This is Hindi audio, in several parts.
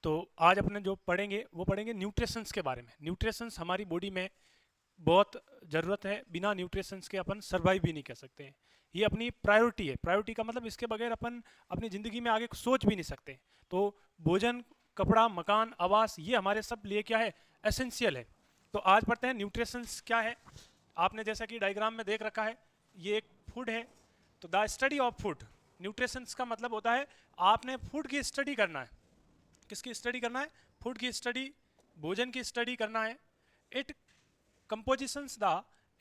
तो आज अपने जो पढ़ेंगे वो पढ़ेंगे न्यूट्रिशंस के बारे में। न्यूट्रिशंस हमारी बॉडी में बहुत ज़रूरत है, बिना न्यूट्रिशंस के अपन सर्वाइव भी नहीं कर सकते हैं। ये अपनी प्रायोरिटी है। प्रायोरिटी का मतलब इसके बगैर अपन अपनी ज़िंदगी में आगे सोच भी नहीं सकते। तो भोजन, कपड़ा, मकान, आवास, ये हमारे सब लिए क्या है, एसेंशियल है। तो आज पढ़ते हैं न्यूट्रिशंस क्या है। आपने जैसा कि डायग्राम में देख रखा है, ये एक फूड है। तो the study of food, nutritions का मतलब होता है आपने फूड की स्टडी करना है। किसकी स्टडी करना है? फूड की स्टडी, भोजन की स्टडी करना है। It compositions the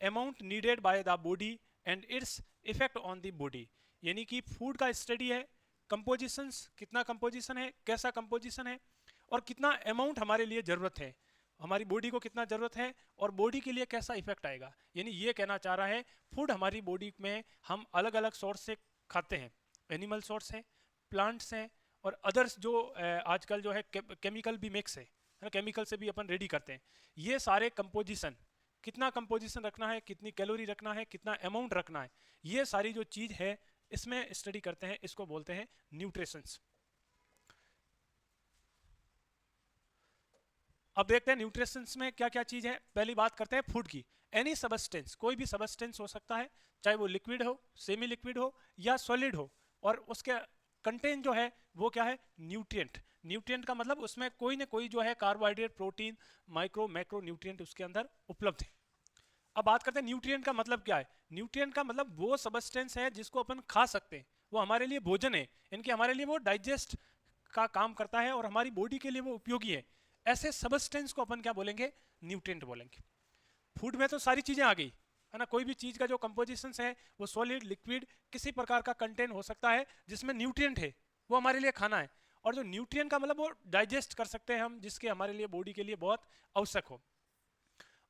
amount needed by the body and its effect on the body. यानी कि फूड का स्टडी है, कंपोजिशंस, कितना कंपोजिशन है, कैसा कंपोजिशन है, और कितना अमाउंट हमारे लिए ज़रूरत है, हमारी बॉडी को कितना ज़रूरत है, और बॉडी के लिए कैसा इफेक्ट आएगा। यानी ये कहना चाह रहा है फूड हमारी बॉडी में हम अलग अलग सोर्स से खाते हैं। एनिमल सोर्स हैं, प्लांट्स हैं, और अदर्स जो आजकल जो है केमिकल भी मिक्स है ना, केमिकल से भी अपन रेडी करते हैं। ये सारे कंपोजिशन, कितना कंपोजिशन रखना है, कितनी कैलोरी रखना है, कितना अमाउंट रखना है, ये सारी जो चीज़ है इसमें स्टडी करते हैं, इसको बोलते हैं न्यूट्रिशंस। अब देखते हैं न्यूट्रिशंस में क्या क्या चीज़ है। पहली बात करते हैं फूड की। एनी सबस्टेंस, कोई भी सबस्टेंस हो सकता है, चाहे वो लिक्विड हो, सेमी लिक्विड हो, या सॉलिड हो, और उसके कंटेंट जो है वो क्या है, न्यूट्रिएंट। न्यूट्रिएंट का मतलब उसमें कोई ना कोई जो है carbohydrate, protein, micro macro nutrient उसके अंदर उपलब्ध है। अब बात करते हैं न्यूट्रिएंट का मतलब क्या है। न्यूट्रिएंट का मतलब वो सबस्टेंस है जिसको अपन खा सकते हैं, वो हमारे लिए भोजन है, इनके हमारे लिए वो डाइजेस्ट का काम करता है और हमारी बॉडी के लिए वो उपयोगी है। ऐसे सबस्टेंस को अपन क्या बोलेंगे, न्यूट्रिएंट बोलेंगे। फूड में तो सारी चीजें आ गई है ना, कोई भी चीज का जो कंपोजिशन है वो सॉलिड, लिक्विड, किसी प्रकार का कंटेंट हो सकता है जिसमें न्यूट्रिएंट है, वो हमारे लिए खाना है। और जो न्यूट्रिएंट का मतलब वो डाइजेस्ट कर सकते हैं हम, जिसके हमारे लिए बॉडी के लिए बहुत आवश्यक हो।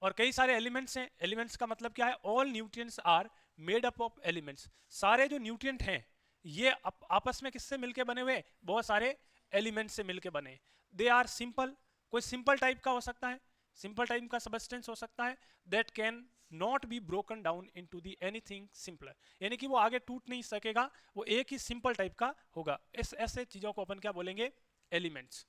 और कई सारे एलिमेंट्स हैं। एलिमेंट्स का मतलब क्या है, all nutrients are made up of elements. सारे जो न्यूट्रिएंट हैं ये आपस में किससे मिलके बने हुए, बहुत सारे एलिमेंट्स से मिलके बने। दे आर सिंपल, कोई सिंपल टाइप का हो सकता है, सिंपल टाइप का सबस्टेंस हो सकता है, that can not be broken down into the anything simpler. यानी कि वो आगे टूट नहीं सकेगा, वो एक ही सिंपल टाइप का होगा। इस ऐसे चीजों को अपन क्या बोलेंगे, एलिमेंट्स।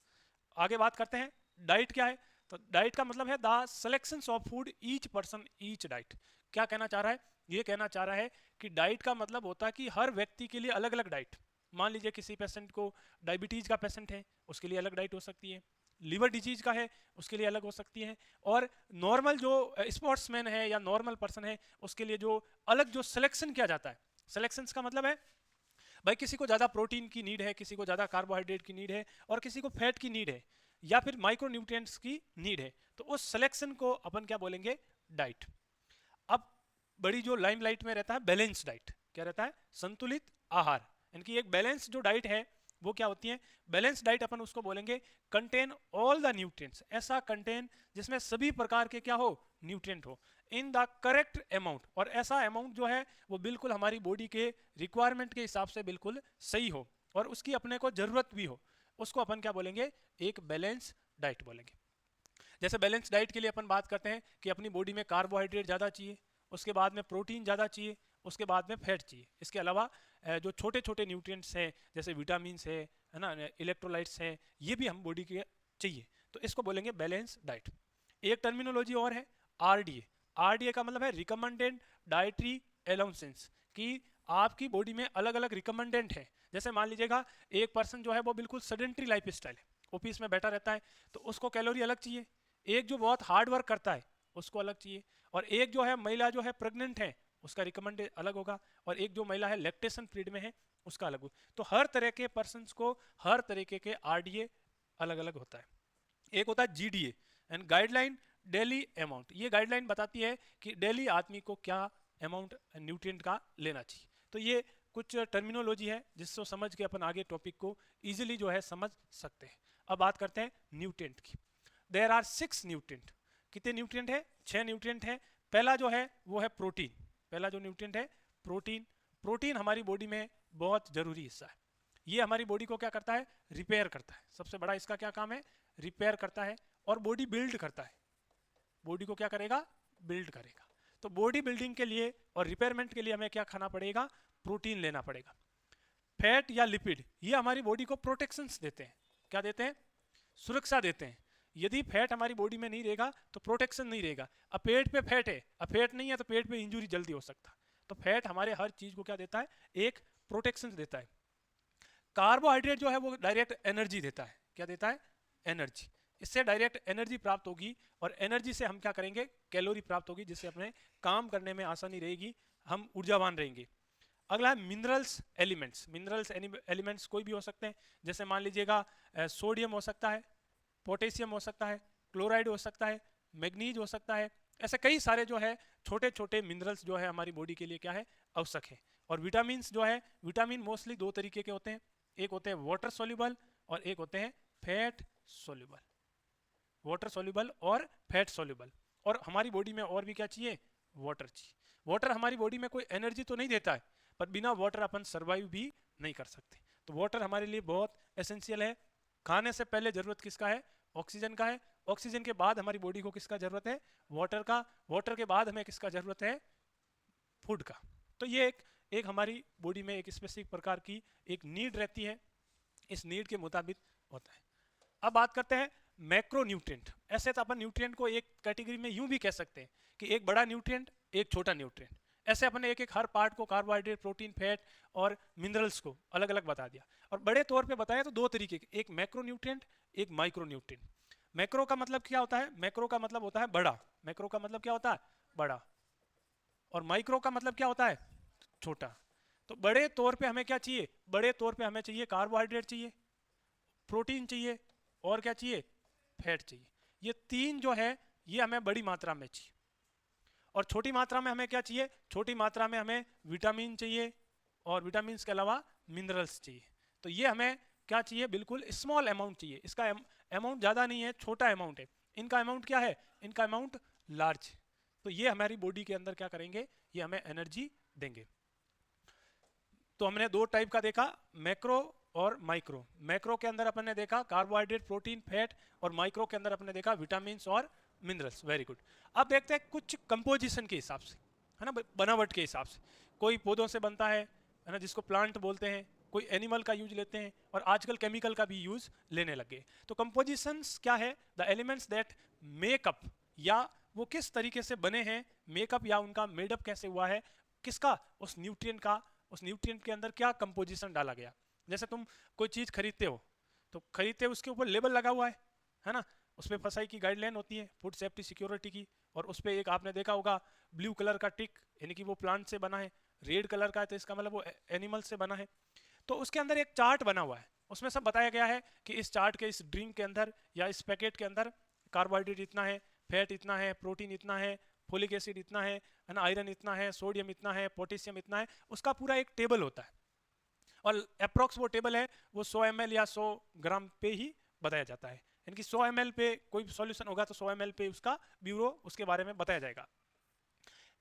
आगे बात करते हैं डाइट क्या है। तो डाइट का मतलब है the selection of food each person each diet. क्या कहना चाह रहा है, ये कहना चाह रहा है कि डाइट का मतलब होता है कि हर व्यक्ति के लिए अलग अलग डाइट। मान लीजिए किसी पेशेंट को, डायबिटीज का पेशेंट है, उसके लिए अलग डाइट हो सकती है। लिवर डिजीज का है, उसके लिए अलग हो सकती है। और नॉर्मल जो स्पोर्ट्समैन है या नॉर्मल पर्सन है, उसके लिए जो अलग जो सिलेक्शन किया जाता है। सिलेक्शंस का मतलब है भाई किसी को ज़्यादा प्रोटीन की नीड है, किसी को ज़्यादा कार्बोहाइड्रेट की नीड है, और किसी को फैट की नीड है, या फिर माइक्रो न्यूट्रिएंट्स की नीड है। तो उस सिलेक्शन को अपन क्या बोलेंगे, डाइट। अब बड़ी जो लाइमलाइट में रहता है बैलेंस डाइट, क्या रहता है, संतुलित आहार। इनकी एक बैलेंस जो डाइट है वो क्या होती है, बैलेंस डाइट अपन उसको बोलेंगे कंटेन ऑल द न्यूट्रिएंट्स। ऐसा कंटेन जिसमें सभी प्रकार के क्या हो, न्यूट्रिएंट हो, इन द करेक्ट अमाउंट। और ऐसा अमाउंट जो है वो बिल्कुल हमारी बॉडी के रिक्वायरमेंट के हिसाब से बिल्कुल सही हो, और उसकी अपने को जरूरत भी हो, उसको अपन क्या बोलेंगे, एक बैलेंस डाइट बोलेंगे। जैसे बैलेंस डाइट के लिए अपन बात करते हैं कि अपनी बॉडी में कार्बोहाइड्रेट ज़्यादा चाहिए, उसके बाद में प्रोटीन ज़्यादा चाहिए, उसके बाद में फैट चाहिए। इसके अलावा जो छोटे छोटे न्यूट्रिएंट्स हैं जैसे विटामिन्स है ना, इलेक्ट्रोलाइट्स हैं, ये भी हम बॉडी के चाहिए। तो इसको बोलेंगे बैलेंस डाइट। एक टर्मिनोलॉजी और है, आरडीए। आरडीए का मतलब है रिकमेंडेड डाइटरी अलाउंसेंस, कि आपकी बॉडी में अलग अलग रिकमेंडेंट है। जैसे मान लीजिएगा एक पर्सन जो है वो बिल्कुल सेडेंट्री लाइफ स्टाइल है, ऑफिस में बैठा रहता है, तो उसको कैलोरी अलग चाहिए। एक जो बहुत हार्ड वर्क करता है उसको अलग चाहिए। और एक जो है महिला जो है प्रेग्नेंट है, उसका रिकमेंडेड अलग होगा। और एक जो महिला है लैक्टेशन पीरियड में है, उसका अलग होगा। तो हर तरह के पर्सन को हर तरीके के आरडीए अलग अलग होता है। एक होता है GDA, and guideline daily amount. ये गाइडलाइन बताती है कि डेली आदमी को क्या अमाउंट न्यूट्रिएंट का लेना चाहिए। तो ये कुछ टर्मिनोलॉजी है जिसको समझ के अपन आगे टॉपिक को इजीली जो है समझ सकते हैं। अब बात करते हैं न्यूट्रिएंट की। There are 6 nutrient. कितने न्यूट्रिएंट है, 6 न्यूट्रिएंट है। पहला जो है वो है प्रोटीन। पहला जो न्यूट्रिएंट है प्रोटीन। प्रोटीन हमारी बॉडी में बहुत जरूरी हिस्सा है। ये हमारी बॉडी को क्या करता है, रिपेयर करता है। सबसे बड़ा इसका क्या काम है, रिपेयर करता है। और बॉडी बिल्ड करता है, बॉडी को क्या करेगा, बिल्ड करेगा। तो बॉडी बिल्डिंग के लिए और रिपेयरमेंट के लिए हमें क्या खाना पड़ेगा, प्रोटीन लेना पड़ेगा। फैट या लिपिड, ये हमारी बॉडी को प्रोटेक्शंस देते हैं। क्या देते हैं, सुरक्षा देते हैं। यदि फैट हमारी बॉडी में नहीं रहेगा तो प्रोटेक्शन नहीं रहेगा। अब पेट पे फैट है, अब फैट नहीं है तो पेट पे इंजुरी जल्दी हो सकता है। तो फैट हमारे हर चीज को क्या देता है, एक प्रोटेक्शन देता है। कार्बोहाइड्रेट जो है वो डायरेक्ट एनर्जी देता है। क्या देता है, एनर्जी। इससे डायरेक्ट एनर्जी प्राप्त होगी और एनर्जी से हम क्या करेंगे, कैलोरी प्राप्त होगी, जिससे अपने काम करने में आसानी रहेगी, हम ऊर्जावान रहेंगे। अगला है मिनरल्स एलिमेंट्स। मिनरल्स एलिमेंट्स कोई भी हो सकते हैं, जैसे मान लीजिएगा सोडियम हो सकता है, पोटेशियम हो सकता है, क्लोराइड हो सकता है, मैग्नीज हो सकता है। ऐसे कई सारे जो है छोटे छोटे मिनरल्स जो है हमारी बॉडी के लिए क्या है, आवश्यक है। और विटामिन जो है, विटामिन मोस्टली दो तरीके के होते हैं, एक होते हैं वाटर सोल्यूबल और एक होते हैं फैट सोल्यूबल। वाटर सोल्यूबल और फैट सोल्यूबल। और हमारी बॉडी में और भी क्या चाहिए, वाटर चाहिए। वाटर हमारी बॉडी में कोई एनर्जी तो नहीं देता है, पर बिना वाटर अपन सर्वाइव भी नहीं कर सकते। तो वाटर हमारे लिए बहुत एसेंशियल है। खाने से पहले जरूरत किसका है, ऑक्सीजन का है। ऑक्सीजन के बाद हमारी बॉडी को किसका जरूरत है, वाटर का। वाटर के बाद हमें किसका जरूरत है, फूड का। तो ये एक हमारी बॉडी में एक स्पेसिफिक प्रकार की एक नीड रहती है, इस नीड के मुताबिक होता है। अब बात करते हैं मैक्रो न्यूट्रिएंट। ऐसे तो अपन न्यूट्रिएंट को एक कैटेगरी में यूं भी कह सकते हैं कि एक बड़ा न्यूट्रिएंट, एक छोटा न्यूट्रिएंट। ऐसे अपन एक एक हर पार्ट को, कार्बोहाइड्रेट, प्रोटीन, फैट और मिनरल्स को अलग अलग बता दिया। और बड़े तौर पे बताया तो दो तरीके के, एक मैक्रो न्यूट्रिएंट, एक माइक्रो न्यूट्रिएंट। मैक्रो का मतलब क्या होता है, मैक्रो का मतलब होता है बड़ा। मैक्रो का मतलब क्या होता है, बड़ा। और माइक्रो का मतलब क्या होता है, छोटा। तो बड़े तौर पे हमें क्या चाहिए, बड़े तौर पे हमें चाहिए कार्बोहाइड्रेट चाहिए, प्रोटीन चाहिए और क्या चाहिए, फैट चाहिए। ये तीन जो है ये हमें बड़ी मात्रा में चाहिए। और छोटी मात्रा में हमें क्या चाहिए, छोटी मात्रा में हमें विटामिन चाहिए और विटामिन के अलावा मिनरल्स चाहिए। तो ये हमें क्या चाहिए, बिल्कुल स्मॉल अमाउंट चाहिए। इसका अमाउंट ज़्यादा नहीं है, छोटा अमाउंट है। इनका अमाउंट क्या है, इनका अमाउंट लार्ज। तो ये हमारी बॉडी के अंदर क्या करेंगे, ये हमें एनर्जी देंगे। तो हमने दो टाइप का देखा, मैक्रो और माइक्रो। मैक्रो के अंदर अपन ने देखा कार्बोहाइड्रेट, प्रोटीन, फैट, और माइक्रो के अंदर अपन ने देखा विटामिन और मिनरल्स। Very good. अब देखते हैं कुछ कंपोजिशन के हिसाब से, है ना, बनावट के हिसाब से। कोई पौधों से बनता है ना, जिसको प्लांट बोलते हैं, कोई एनिमल का यूज लेते हैं, और आजकल केमिकल का भी यूज लेने लगे। तो कंपोजिशंस क्या है, द एलिमेंट्स दैट मेकअप, या वो किस तरीके से बने हैं, मेकअप या उनका मेडअप कैसे हुआ है, किसका, उस न्यूट्रिएंट का, उस न्यूट्रिएंट के अंदर क्या कंपोजिशन डाला गया। जैसे तुम कोई चीज खरीदते हो, तो खरीदते हो उसके ऊपर लेबल लगा हुआ है ना, उसमें फसाई की गाइडलाइन होती है, फूड सेफ्टी सिक्योरिटी की। और उस पर एक आपने देखा होगा ब्लू कलर का टिक, यानी कि वो प्लांट से बना है। रेड कलर का है तो इसका मतलब वो एनिमल से बना है। तो उसके अंदर एक चार्ट बना हुआ है, उसमें सब बताया गया है कि इस चार्ट के, इस ड्रिंक के अंदर या इस पैकेट के अंदर कार्बोहाइड्रेट इतना है, फैट इतना है, प्रोटीन इतना है, फोलिक एसिड इतना है ना, आयरन इतना है, सोडियम इतना है, पोटेशियम इतना है। उसका पूरा एक टेबल होता है, और अप्रोक्स वो टेबल है वो 100 ml या 100 ग्राम पे ही बताया जाता है। यानी कि 100 ml पे कोई सॉल्यूशन होगा तो 100 ml पे उसका ब्यूरो, उसके बारे में बताया जाएगा।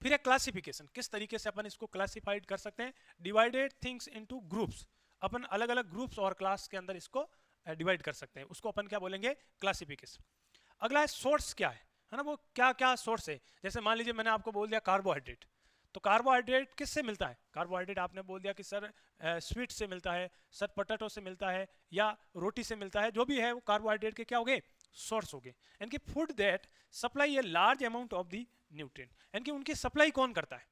फिर एक क्लासिफिकेशन, किस तरीके से अपन इसको क्लासिफाइड कर सकते हैं, डिवाइडेड थिंग्स इनटू ग्रुप्स। अपन अलग अलग ग्रुप्स और क्लास के अंदर इसको डिवाइड कर सकते हैं, उसको अपन क्या बोलेंगे, क्लासिफिकेशन। अगला है सोर्स, क्या है ना, वो क्या क्या सोर्स है। जैसे मान लीजिए मैंने आपको बोल दिया कार्बोहाइड्रेट, तो कार्बोहाइड्रेट किससे मिलता है, कार्बोहाइड्रेट आपने बोल दिया कि सर स्वीट से मिलता है, सर पोटैटो से मिलता है, या रोटी से मिलता है। जो भी है वो कार्बोहाइड्रेट के क्या हो गए, सोर्स हो गए। यानी कि food that supply a large amount of the nutrient, यानी कि उनकी सप्लाई कौन करता है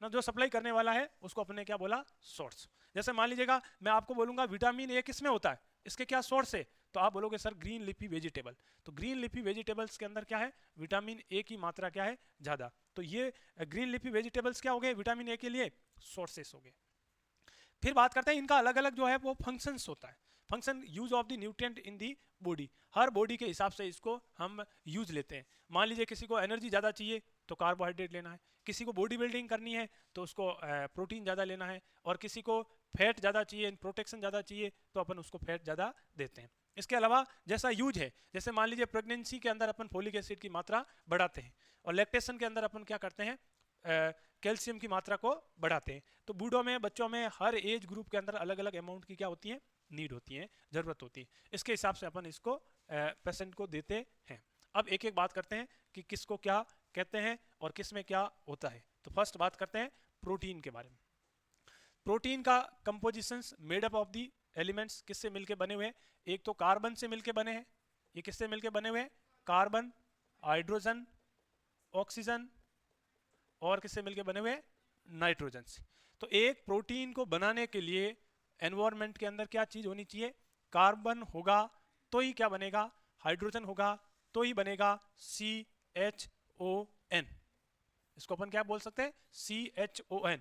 ना, जो सप्लाई करने वाला है उसको अपने क्या बोला, सोर्स। जैसे मान लीजिएगा मैं आपको बोलूंगा विटामिन ए किसमें होता है, इसके क्या सोर्स है, तो आप बोलोगे सर ग्रीन लिफी वेजिटेबल। तो ग्रीन लिफी वेजिटेबल्स के अंदर क्या है, विटामिन ए की मात्रा क्या है, ज्यादा। तो ये ग्रीन लिफी वेजिटेबल्स क्या हो गए, विटामिन ए के लिए सोर्सेस हो गए। फिर बात करते हैं इनका अलग अलग जो है वो फंक्शंस होता है। Function, use of the nutrient in the body, her body के हिसाब से इसको हम यूज लेते हैं। मान लीजिए किसी को एनर्जी ज़्यादा चाहिए तो कार्बोहाइड्रेट लेना है, किसी को बॉडी बिल्डिंग करनी है तो उसको प्रोटीन ज़्यादा लेना है, और किसी को फैट ज़्यादा चाहिए, प्रोटेक्शन ज़्यादा चाहिए तो अपन उसको फैट ज़्यादा देते हैं। इसके अलावा जैसा यूज है, जैसे मान लीजिए प्रेगनेंसी के अंदर अपन फोलिक एसिड की मात्रा बढ़ाते हैं, और लैक्टेशन के अंदर अपन क्या करते हैं, कैल्शियम की मात्रा को बढ़ाते हैं। तो बूढ़ों में, बच्चों में, हर एज ग्रुप के अंदर अलग अलग अमाउंट की क्या होती है, नीड होती है, जरूरत होती है। इसके हिसाब से अपन इसको पेशेंट को देते हैं। अब एक एक बात करते हैं कि किसको क्या कहते हैं और किस में क्या होता है। तो फर्स्ट बात करते हैं प्रोटीन के बारे में। प्रोटीन का compositions made up of the elements किससे मिलके बने हुए हैं? एक तो कार्बन से मिलके बने हैं, ये किससे मिलके बने हुए हैं? कार्बन, हाइड्रोजन, ऑक्सीजन, और किससे मिलके बने हुए हैं? नाइट्रोजन से। तो एक प्रोटीन को बनाने के लिए एनवायरनमेंट के अंदर क्या चीज होनी चाहिए? कार्बन होगा तो ही क्या बनेगा? हाइड्रोजन होगा तो ही बनेगा CHON। इसको अपन क्या बोल सकते हैं? CHON।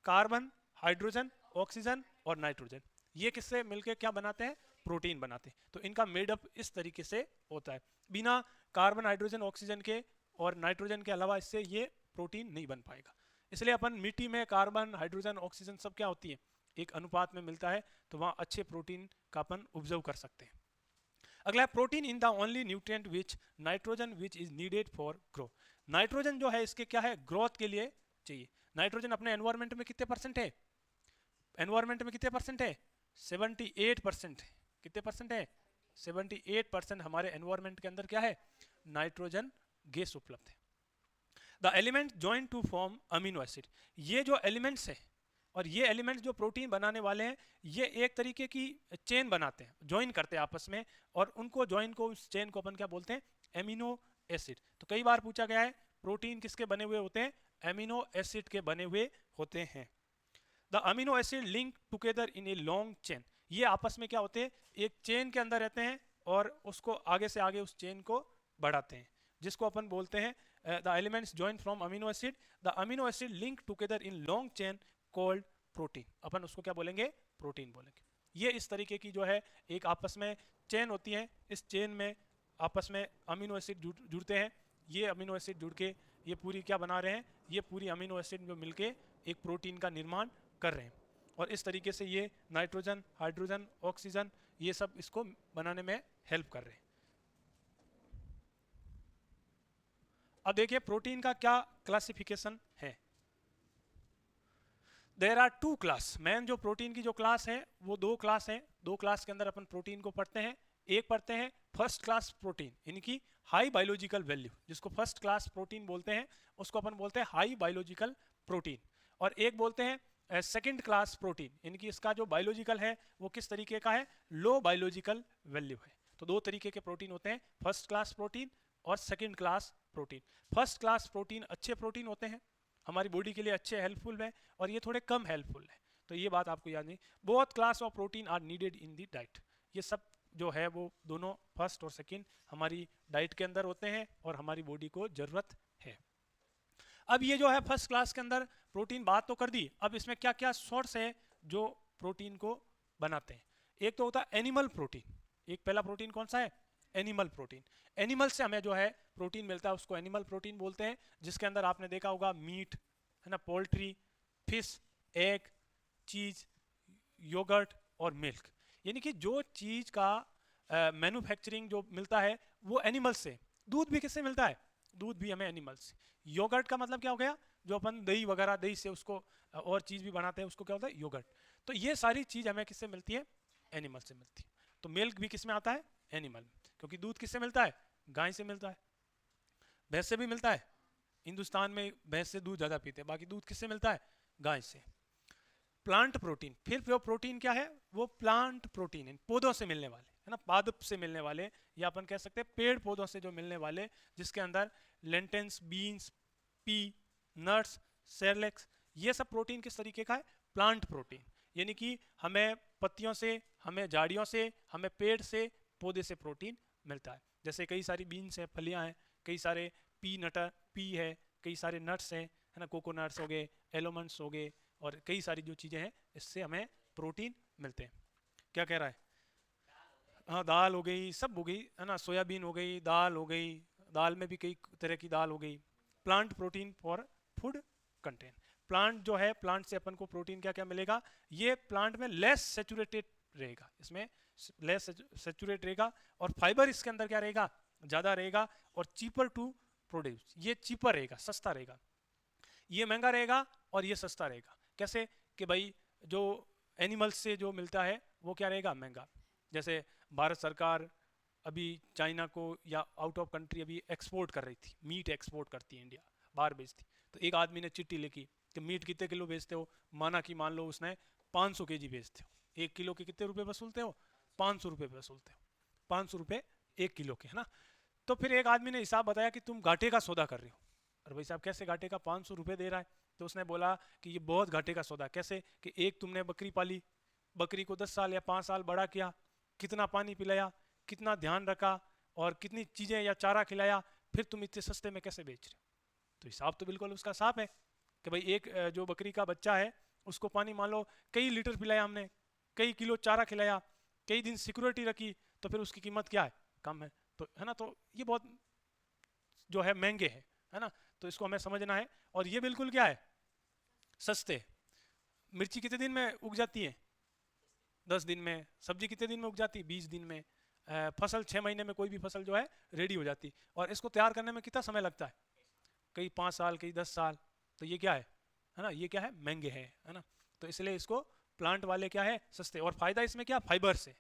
कार्बन, हाइड्रोजन, ऑक्सीजन और नाइट्रोजन, ये किससे मिलके क्या बनाते हैं? प्रोटीन बनाते हैं। तो इनका मेडअप इस तरीके से होता है। बिना कार्बन, हाइड्रोजन, ऑक्सीजन के और नाइट्रोजन के अलावा इससे ये प्रोटीन नहीं बन पाएगा। इसलिए अपन मिट्टी में कार्बन, हाइड्रोजन, ऑक्सीजन सब क्या होती है? एक अनुपात में मिलता है, तो वहाँ अच्छे प्रोटीन का अपन ऑब्जर्व कर सकते हैं। अगला है protein in the only nutrient which nitrogen which is needed for grow. Nitrogen जो है इसके क्या है? ग्रोथ के लिए चाहिए। नाइट्रोजन अपने एनवायरमेंट में कितने परसेंट है? एनवायरमेंट में कितने परसेंट है? 78% है। कितने परसेंट है? 78% हमारे एनवायरमेंट के अंदर क्या है? नाइट्रोजन गैस उपलब्ध है। The element join to form amino acid. ये जो एलिमेंट्स है और ये एलिमेंट्स जो प्रोटीन बनाने वाले हैं, ये एक तरीके की चेन बनाते हैं, ज्वाइन करते हैं आपस में, और उनको ज्वाइन को, उस चेन को अपन क्या बोलते हैं? Amino acid. तो कई बार पूछा गया है प्रोटीन किसके बने हुए होते हैं? एमिनो एसिड के बने हुए होते हैं। The amino acid link together in a long chain. ये आपस में क्या होते हैं? एक चेन के अंदर रहते हैं और उसको आगे से आगे उस चेन को बढ़ाते हैं, जिसको अपन बोलते हैं the elements join from amino acid. The amino acid link together in long chain called protein. अपन उसको क्या बोलेंगे? प्रोटीन बोलेंगे। ये इस तरीके की जो है एक आपस में चेन होती है। इस चेन में आपस में अमीनो एसिड जुड़ते हैं। ये अमीनो एसिड जुड़ के ये पूरी क्या बना रहे हैं? ये पूरी अमीनो एसिड जो मिलके एक प्रोटीन का निर्माण कर रहे हैं। और इस तरीके से ये नाइट्रोजन, हाइड्रोजन, ऑक्सीजन, ये सब इसको बनाने में हेल्प कर रहे हैं। अब देखिए प्रोटीन का क्या क्लासिफिकेशन है। There are 2 class. मेन जो प्रोटीन की जो क्लास है वो 2 क्लास है। 2 क्लास के अंदर अपन प्रोटीन को पढ़ते हैं। एक पढ़ते हैं फर्स्ट क्लास प्रोटीन, इनकी हाई बायोलॉजिकल वैल्यू, जिसको फर्स्ट क्लास प्रोटीन बोलते हैं, उसको अपन बोलते हैं हाई बायोलॉजिकल प्रोटीन। और एक बोलते हैं सेकंड क्लास प्रोटीन, इनकी इसका जो बायोलॉजिकल है वो किस तरीके का है? लो बायोलॉजिकल वैल्यू है। तो 2 तरीके के प्रोटीन होते हैं, फर्स्ट क्लास प्रोटीन और second class protein. First class protein अच्छे प्रोटीन होते हैं, हमारी बॉडी के लिए अच्छे हेल्पफुल है, और ये थोड़े कम हेल्पफुल है। तो ये बात आपको याद नहीं। Both class of protein are needed in the diet. ये सब जो है वो दोनों फर्स्ट और सेकंड हमारी डाइट के अंदर होते हैं और हमारी बॉडी को जरूरत है। अब ये जो है फर्स्ट क्लास के अंदर प्रोटीन बात तो कर दी, अब इसमें क्या क्या सोर्स है जो प्रोटीन को बनाते हैं। एक तो होता है एनिमल प्रोटीन। एक पहला प्रोटीन कौन सा है? Animal protein. एनिमल से हमें जो है प्रोटीन मिलता है उसको एनिमल प्रोटीन बोलते हैं, जिसके अंदर आपने देखा होगा मीट है ना, पोल्ट्री, फिश, एग, चीज, योगर्ट और मिल्क। यानी कि जो चीज का मैन्युफैक्चरिंग जो मिलता है वो एनिमल से। दूध भी किससे मिलता है? दूध भी हमें एनिमल से। योगर्ट का मतलब क्या हो गया? जो अपन दही वगैरह, दही से उसको और चीज भी बनाते हैं, उसको क्या होता है? योगर्ट। तो ये सारी चीज हमें किससे मिलती है? एनिमल से मिलती है। तो मिल्क भी किस में आता है? एनिमल में। क्योंकि दूध किससे मिलता है? गाय से मिलता है, भैंस से भी मिलता है। हिंदुस्तान में भैंस से दूध ज्यादा पीते हैं, बाकी दूध किससे मिलता है? गाय से। प्लांट प्रोटीन, फिर वो प्रोटीन क्या है? वो प्लांट प्रोटीन है, पौधों से मिलने वाले है ना, पादप से मिलने वाले, या अपन कह सकते हैं पेड़ पौधों से जो मिलने वाले, जिसके अंदर लेंटेन्स, बीन्स, पी, नट्स, सेरेलेक्स, ये सब प्रोटीन किस तरीके का है? Plant protein. यानी कि हमें पत्तियों से, हमें झाड़ियों से, हमें पेड़ से, पौधे से प्रोटीन मिलता है। जैसे कई सारी बीन्स हैं, फलियां हैं, कई सारे पी है, कई सारे नट्स हैं है ना, कोकोनट्स हो गए, एलोमंड्स हो गए, और कई सारी जो चीज़ें हैं इससे हमें प्रोटीन मिलते हैं। क्या कह रहा है? हाँ, दाल हो गई, सब हो गई है ना, सोयाबीन हो गई, दाल हो गई, दाल में भी कई तरह की दाल हो गई। Plant protein for food content. Plant जो है, प्लांट से अपन को प्रोटीन क्या क्या मिलेगा? ये प्लांट में लेस सेचुरेटेड रहेगा, इसमें लेस सेचुरेट रहेगा, और फाइबर इसके अंदर क्या रहेगा? ज़्यादा रहेगा, और चीपर टू प्रोड्यूस, ये चीपर रहेगा, सस्ता रहेगा। ये महंगा रहेगा और ये सस्ता रहेगा। कैसे? कि भाई जो एनिमल्स से जो मिलता है वो क्या रहेगा? महंगा। जैसे भारत सरकार अभी चाइना को या आउट ऑफ कंट्री अभी एक्सपोर्ट कर रही थी, मीट एक्सपोर्ट करती है इंडिया, बाहर बेचती। तो एक आदमी ने चिट्ठी लिखी कि मीट कितने किलो बेचते हो? माना कि मान लो उसने 500 kg बेचते हो, 1 किलो के कितने रुपए वसूलते हो? 500 रुपये वसूलते हो। 500 रुपये 1 किलो के, है ना। तो फिर एक आदमी ने हिसाब बताया कि तुम घाटे का सौदा कर रहे हो। और भाई साहब कैसे घाटे का? 500 रुपये दे रहा है। तो उसने बोला कि ये बहुत घाटे का सौदा। कैसे? कि एक तुमने बकरी पाली, बकरी को 10 साल या 5 साल बड़ा किया, कितना पानी पिलाया, कितना ध्यान रखा और कितनी चीज़ें या चारा खिलाया, फिर तुम इतने सस्ते में कैसे बेच रहे हो? तो हिसाब तो बिल्कुल उसका साफ है कि भाई एक जो बकरी का बच्चा है उसको पानी मान लो कई लीटर पिलाया हमने, कई किलो चारा खिलाया, कई दिन सिक्योरिटी रखी, तो फिर उसकी कीमत क्या है? कम है। तो है ना, तो ये बहुत जो है महंगे है ना। तो इसको हमें समझना है। और ये बिल्कुल क्या है? सस्ते। मिर्ची कितने दिन में उग जाती है? 10 दिन में। सब्जी कितने दिन में उग जाती है? 20 दिन में। फसल 6 महीने में कोई भी फसल जो है रेडी हो जाती। और इसको तैयार करने में कितना समय लगता है? कई 5 साल, कई 10 साल। तो ये क्या है ना, ये क्या है? महंगे है ना। तो इसलिए इसको प्लांट वाले क्या है? सस्ते। और फायदा इसमें क्या? फाइबर्स है।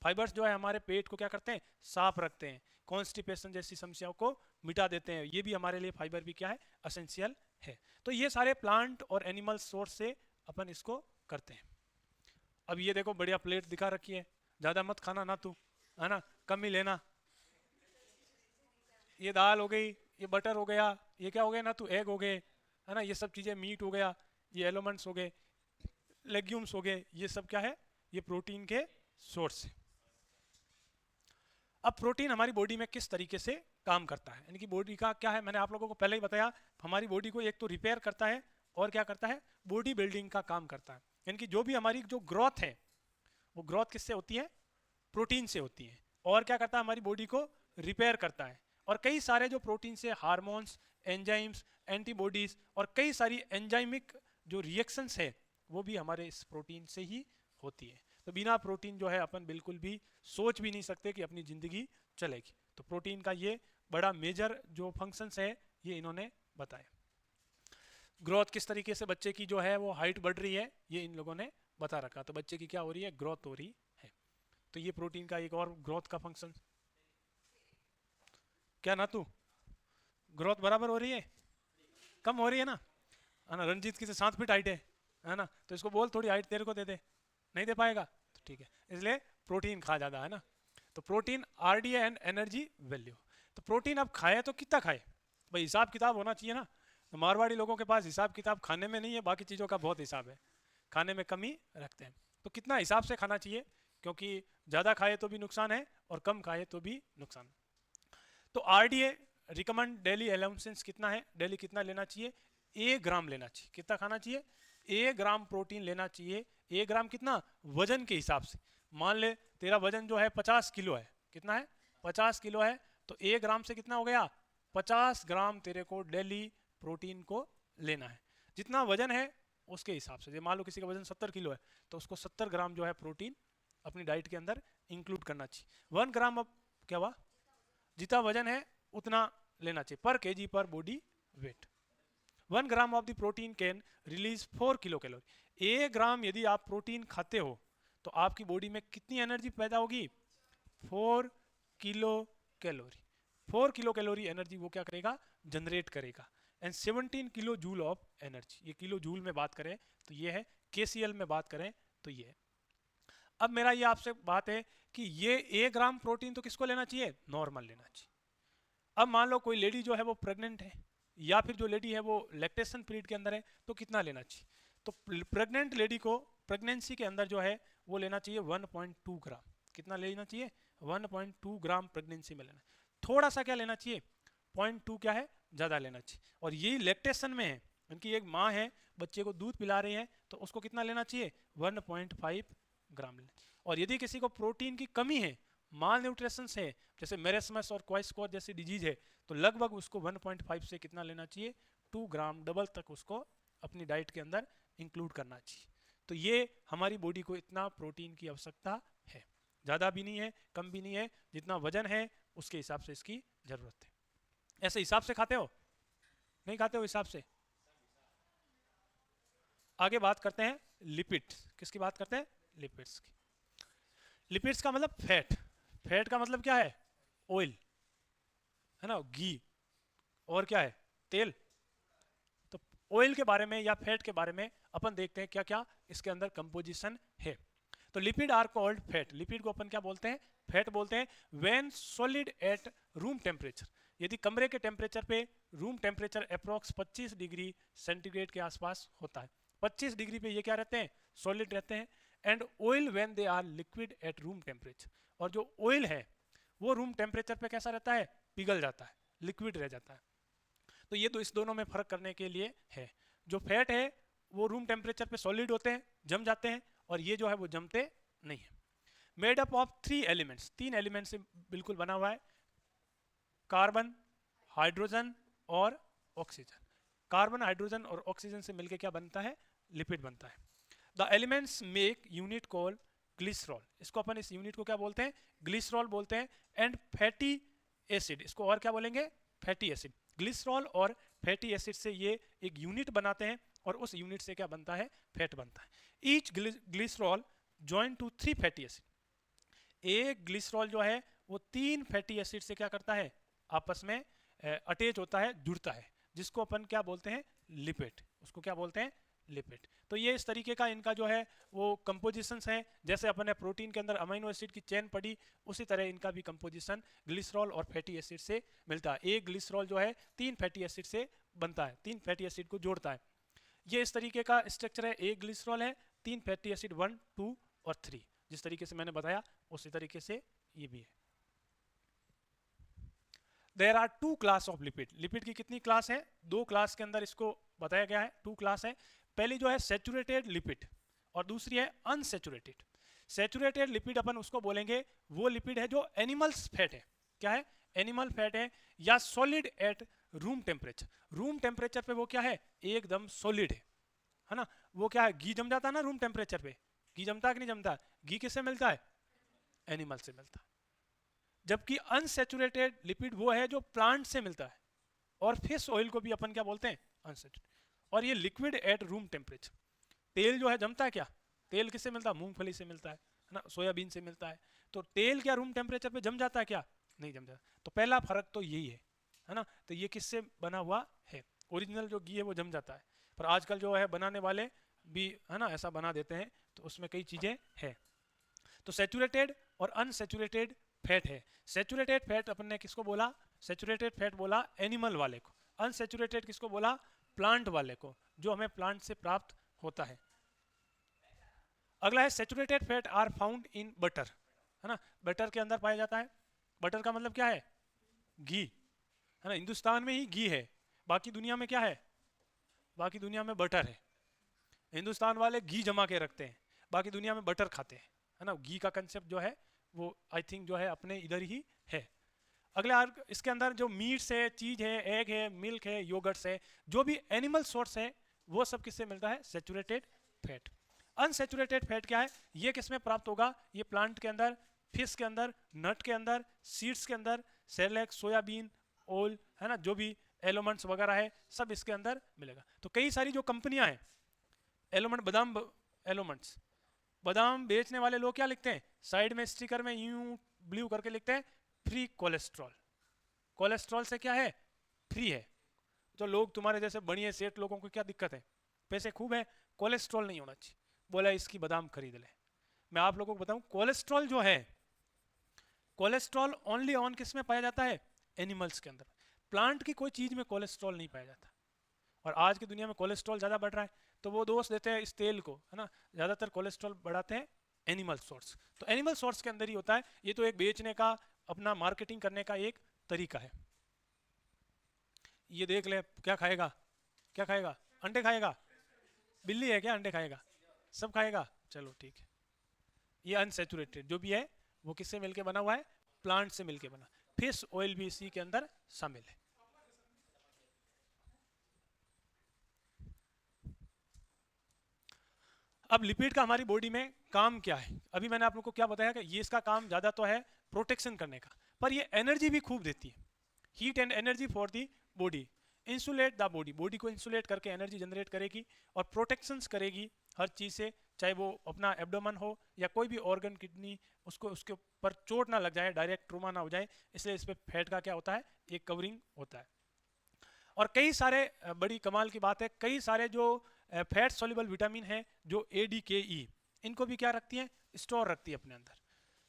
फाइबर्स जो है हमारे पेट को क्या करते हैं? साफ रखते हैं, कॉन्स्टिपेशन जैसी समस्याओं को मिटा देते हैं। ये भी हमारे लिए फाइबर भी क्या है? असेंशियल है। तो ये सारे प्लांट और एनिमल सोर्स से अपन इसको करते हैं। अब ये देखो बढ़िया प्लेट दिखा रखी है, ज़्यादा मत खाना ना तू, है ना, कम ही लेना। ये दाल हो गई, ये बटर हो गया, ये क्या हो गया ना तू? एग हो गए, है ना, ये सब चीज़ें, मीट हो गया, ये एलिमेंट्स हो गए, लेग्यूम्स हो गए, ये सब क्या है? ये प्रोटीन के सोर्स है। अब प्रोटीन हमारी बॉडी में किस तरीके से काम करता है, यानी कि बॉडी का क्या है, मैंने आप लोगों को पहले ही बताया। हमारी बॉडी को एक तो रिपेयर करता है और क्या करता है? बॉडी बिल्डिंग का काम करता है। यानी कि जो भी हमारी जो ग्रोथ है वो ग्रोथ किससे होती है? प्रोटीन से होती है। और क्या करता है? हमारी बॉडी को रिपेयर करता है। और कई सारे जो प्रोटीन से हार्मोन्स, एंजाइम्स, एंटीबॉडीज और कई सारी एंजाइमिक जो रिएक्शंस है वो भी हमारे इस प्रोटीन से ही होती है। तो बिना प्रोटीन जो है अपन बिल्कुल भी सोच भी नहीं सकते कि अपनी ज़िंदगी चलेगी। तो प्रोटीन का ये बड़ा मेजर जो फंक्शंस है ये इन्होंने बताए। ग्रोथ किस तरीके से बच्चे की जो है वो हाइट बढ़ रही है ये इन लोगों ने बता रखा। तो बच्चे की क्या हो रही है? ग्रोथ हो रही है। तो ये प्रोटीन का एक और ग्रोथ का फंक्शन। क्या ना तू? ग्रोथ बराबर हो रही है? कम हो रही है ना। रंजीत की से 7 फीट हाइट है ना, तो इसको बोल थोड़ी हाइट तेरे को दे दे, नहीं दे पाएगा। तो ठीक है, इसलिए प्रोटीन खा ज़्यादा, है ना। तो protein RDA and energy value. तो प्रोटीन अब खाए तो कितना खाए भाई? हिसाब किताब होना चाहिए ना। तो मारवाड़ी लोगों के पास हिसाब किताब खाने में नहीं है, बाकी चीज़ों का बहुत हिसाब है, खाने में कमी रखते हैं। तो कितना हिसाब से खाना चाहिए, क्योंकि ज़्यादा खाए तो भी नुकसान है और कम खाए तो भी नुकसान। तो आरडीए रिकमेंड डेली अलाउंसेंस कितना है? डेली कितना लेना चाहिए? 1 ग्राम लेना चाहिए। कितना खाना चाहिए? 1 ग्राम प्रोटीन लेना चाहिए। 1 ग्राम कितना? वजन के हिसाब से। मान ले तेरा वजन जो है 50 किलो है। कितना है? 50 किलो है। तो 1 ग्राम से कितना हो गया? 50 ग्राम तेरे को डेली प्रोटीन को लेना है। जितना वजन है उसके हिसाब से। मान लो किसी का वजन 70 किलो है तो उसको 70 ग्राम जो है प्रोटीन अपनी डाइट के अंदर इंक्लूड करना चाहिए। 1 ग्राम, अब क्या हुआ? जितना वजन है उतना लेना चाहिए पर केजी पर body weight. 1 gram of the protein can release 4 kilo calorie. 1 ग्राम यदि आप प्रोटीन खाते हो तो आपकी बॉडी में कितनी एनर्जी पैदा होगी? 4 kilo calorie. 4 kilo calorie energy वो क्या करेगा? जनरेट करेगा। And 17 kilo joule of energy. ये किलो जूल में बात करें तो ये है, केसीएल में बात करें तो ये है। अब मेरा ये आपसे बात है कि ये 1 ग्राम प्रोटीन तो किसको लेना चाहिए? नॉर्मल लेना चाहिए। अब मान लो कोई लेडी जो है वो प्रेग्नेंट है या फिर जो लेडी है वो लैक्टेशन पीरियड के अंदर है, तो कितना लेना चाहिए? तो प्रेग्नेंट लेडी को प्रेगनेंसी के अंदर जो है वो लेना चाहिए 1.2 ग्राम। कितना लेना चाहिए? 1.2 ग्राम प्रेगनेंसी में लेना। थोड़ा सा क्या लेना चाहिए? 0.2 क्या है? ज़्यादा लेना चाहिए। और यही लैक्टेशन में है, उनकी एक माँ है बच्चे को दूध पिला रही है तो उसको कितना लेना चाहिए? 1.5 ग्राम लेना चाहिए। और यदि किसी को प्रोटीन की कमी है, माल न्यूट्रिशन है, जैसे मेरेस्मस और क्वाइस्कोर जैसी डिजीज है, तो लगभग उसको 1.5 से कितना लेना चाहिए? 2 ग्राम, डबल तक उसको अपनी डाइट के अंदर इंक्लूड करना चाहिए। तो ये हमारी बॉडी को इतना प्रोटीन की आवश्यकता है। ज़्यादा भी नहीं है, कम भी नहीं है, जितना वजन है उसके हिसाब से इसकी ज़रूरत है। ऐसे हिसाब से खाते हो? नहीं खाते हो हिसाब से? आगे बात करते हैं लिपिड्स। किसकी बात करते हैं? लिपिड्स की। लिपिड्स का मतलब फैट। फैट का मतलब क्या है? ऑयल, है ना, घी। और क्या है? तेल। तो ऑयल के बारे में या फैट के बारे में अपन देखते हैं क्या क्या इसके अंदर कंपोजिशन है। तो lipid are called fat, lipid को अपन क्या बोलते हैं, फैट बोलते हैं। When solid at room temperature, यदि कमरे के टेम्परेचर पे, room temperature approx 25 degree centigrade के आसपास होता है, 25 डिग्री पे ये क्या रहते हैं, सॉलिड रहते हैं। And oil when they are liquid at room temperature, और जो ऑयल है वो रूम टेम्परेचर पे कैसा रहता है, पिघल जाता है, लिक्विड रह जाता है। तो ये तो इस दोनों में फर्क करने के लिए है। जो फैट है वो रूम टेम्परेचर पे सॉलिड होते हैं, जम जाते हैं, और ये जो है वो जमते नहीं है। Made up of 3 elements, 3 element से बिल्कुल बना हुआ है, कार्बन, हाइड्रोजन और ऑक्सीजन। कार्बन, हाइड्रोजन और ऑक्सीजन से मिलकर क्या बनता है, लिपिड बनता है। The elements make unit called glycerol, इसको अपन इस यूनिट को क्या बोलते हैं, ग्लिसरॉल बोलते हैं। एंड फैटी एसिड, इसको और क्या बोलेंगे, फैटी एसिड। ग्लिसरॉल और फैटी एसिड से ये एक यूनिट बनाते हैं, और उस यूनिट से क्या बनता है, फैट बनता है। Each glycerol join to 3 fatty acid, एक ग्लिसरॉल जो है वो 3 फैटी एसिड से क्या करता है, आपस में अटैच होता है, जुड़ता है, जिसको अपन क्या बोलते हैं, लिपिड, उसको क्या बोलते हैं, लिपिड। तो ये इस तरीके का इनका जो है वो कंपोजिशंस है। जैसे अपन ने प्रोटीन के अंदर अमीनो एसिड की चेन पढ़ी, उसी तरह इनका भी कंपोजिशन ग्लिसरॉल और फैटी एसिड से मिलता है। एक ग्लिसरॉल जो है 3 फैटी एसिड से बनता है, 3 फैटी एसिड को जोड़ता है। ये इस तरीके का स्ट्रक्चर है, एक ग्लिसरॉल है, 3 फैटी एसिड 1, 2 और 3, जिस तरीके से मैंने बताया उसी तरीके से ये भी है। There are 2 class of lipid, lipid की कितनी क्लास है, 2 क्लास के अंदर इसको बताया गया है, 2 क्लास है। पहली जो है सैचुरेटेड लिपिड और दूसरी है अनसैचुरेटेड। सैचुरेटेड लिपिड अपन उसको बोलेंगे, वो लिपिड है जो एनिमल्स फैट है, क्या है, एनिमल फैट है, या solid at room temperature, room temperature पे वो क्या है, एकदम सॉलिड है ना। वो क्या है, घी जम जाता है ना रूम टेम्परेचर पे, घी जमता है कि नहीं जमता, घी किससे मिलता है, एनिमल से मिलता है। जबकि अनसैचुरेटेड लिपिड वो है जो प्लांट से मिलता है, और फिश ऑयल को भी अपन क्या बोलते हैं, अनसैचुरेटेड। और ये लिक्विड एट रूम टेम्परेचर। तेल जो है जमता है क्या, तेल किससे मिलता है, मूंगफली से मिलता है ना, सोयाबीन से मिलता है। तो तेल क्या रूम टेम्परेचर पे जम जाता है क्या, नहीं जम जाता। तो पहला फर्क तो यही है ना। तो ये किससे बना हुआ है, ओरिजिनल जो घी है वो जम जाता है, पर आजकल जो है बनाने वाले भी है ना ऐसा बना देते हैं, तो उसमें कई चीजें हैं। तो सैचुरेटेड और अनसैचुरेटेड फैट है। सैचुरेटेड फैट अपन ने किसको बोला, सैचुरेटेड फैट बोला एनिमल वाले को, अनसैचुरेटेड किसको बोला, प्लांट वाले को, जो हमें प्लांट से प्राप्त होता है। अगला है saturated fat are found in butter, है ना, बटर के अंदर पाया जाता है। बटर का मतलब क्या है, घी, है ना, हिंदुस्तान में ही घी है, बाकी दुनिया में क्या है, बाकी दुनिया में बटर है। हिंदुस्तान वाले घी जमा के रखते हैं, बाकी दुनिया में बटर खाते हैं, है ना। घी का कंसेप्ट जो है वो आई थिंक जो है अपने इधर ही है। अगले इसके अंदर जो मीट्स है, चीज है, एग है, मिल्क है, योगर्ट्स है, जो भी एनिमल सोर्स है वो सब किससे मिलता है, सैचुरेटेड फैट। अनसैचुरेटेड फैट क्या है, ये किस में प्राप्त होगा, ये प्लांट के अंदर, फिश के अंदर, नट के अंदर, सीड्स के अंदर, सेरेलेक्स, सोयाबीन ऑयल, है ना, जो भी एलोमेंट्स वगैरह है सब इसके अंदर मिलेगा। तो कई सारी जो कंपनियां हैं एलोमेंट, बादाम एलोमेंट्स, बादाम बेचने वाले लोग क्या लिखते हैं, साइड में स्टिकर में यूं ब्लू करके लिखते हैं फ्री कोलेस्ट्रॉल। कोलेस्ट्रॉल से क्या है, फ्री है। तो लोग तुम्हारे जैसे बढ़िया सेठ लोगों को क्या दिक्कत है, पैसे खूब है, कोलेस्ट्रॉल नहीं होना चाहिए, बोला इसकी बादाम खरीद ले। मैं आप लोगों को बताऊं, कोलेस्ट्रॉल जो है, कोलेस्ट्रॉल ओनली ऑन किस में पाया जाता है, एनिमल्स के अंदर। प्लांट की कोई चीज में कोलेस्ट्रॉल नहीं पाया जाता। और आज की दुनिया में कोलेस्ट्रॉल ज्यादा बढ़ रहा है, तो वो दोष देते हैं इस तेल को, है ना, ज्यादातर कोलेस्ट्रॉल बढ़ाते हैं एनिमल सोर्स। तो एनिमल सोर्स के अंदर ही होता है, ये तो एक बेचने का, अपना मार्केटिंग करने का एक तरीका है। ये देख ले, क्या खाएगा, क्या खाएगा, अंडे खाएगा, बिल्ली है क्या अंडे खाएगा, सब खाएगा, चलो ठीक है। ये अनसैचुरेटेड जो भी है वो किससे मिलके बना हुआ है, प्लांट से मिलके बना। फिश ऑयल भी इसी के अंदर शामिल है। अब लिपिड का हमारी बॉडी में काम क्या है, अभी मैंने आप लोग को क्या बताया कि ये इसका काम ज्यादा तो है प्रोटेक्शन करने का, पर ये एनर्जी भी खूब देती है, heat and energy for the body. Insulate the body, body को इंसुलेट करके एनर्जी जनरेट करेगी और प्रोटेक्शंस करेगी हर चीज से, चाहे वो अपना एब्डोमन हो या कोई भी ऑर्गन, किडनी, उसको उसके ऊपर चोट ना लग जाए, डायरेक्ट ट्रोमा ना हो जाए, इसलिए इस पे फैट का क्या होता है, एक कवरिंग होता है। और कई सारे, बड़ी कमाल की बात है, कई सारे जो फैट सोल्यूबल विटामिन है जो ADKE, इनको भी क्या रखती हैं, स्टोर रखती है अपने अंदर।